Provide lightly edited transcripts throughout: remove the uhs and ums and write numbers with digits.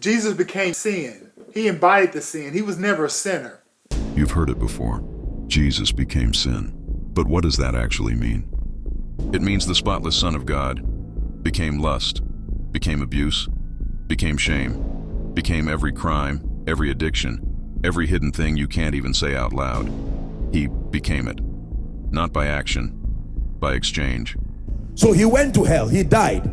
Jesus became sin. He embodied the sin. He was never a sinner. You've heard it before. Jesus became sin. But what does that actually mean? It means the spotless Son of God became lust, became abuse, became shame, became every crime, every addiction, every hidden thing you can't even say out loud. He became it. Not by action, by exchange. So he went to hell, he died.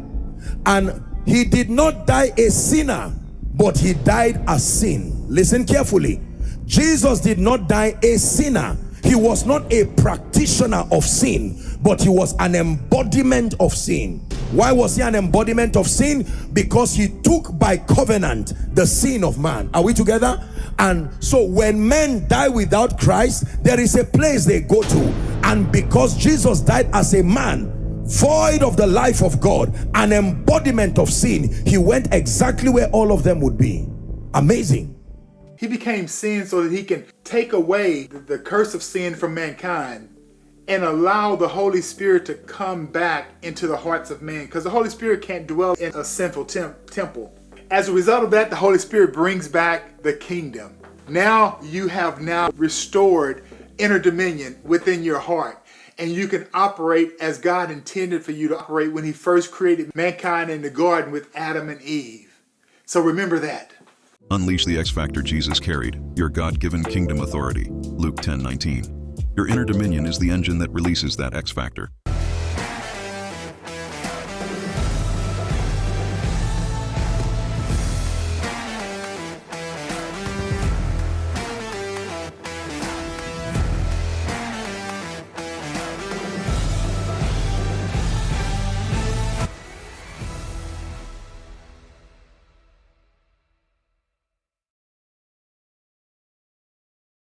And he did not die a sinner, but he died as sin. Listen carefully. Jesus did not die a sinner. He was not a practitioner of sin, but he was an embodiment of sin. Why was he an embodiment of sin? Because he took by covenant the sin of man. Are we together? And so when men die without Christ, there is a place they go to. And because Jesus died as a man, void of the life of God, an embodiment of sin, he went exactly where all of them would be. Amazing. He became sin so that he can take away the curse of sin from mankind and allow the Holy Spirit to come back into the hearts of men, because the Holy Spirit can't dwell in a sinful temple. As a result of that, the Holy Spirit brings back the kingdom. Now you have restored inner dominion within your heart, and you can operate as God intended for you to operate when he first created mankind in the garden with Adam and Eve. So remember that. Unleash the X Factor Jesus carried, your God-given kingdom authority. Luke 10:19. Your inner dominion is the engine that releases that X Factor.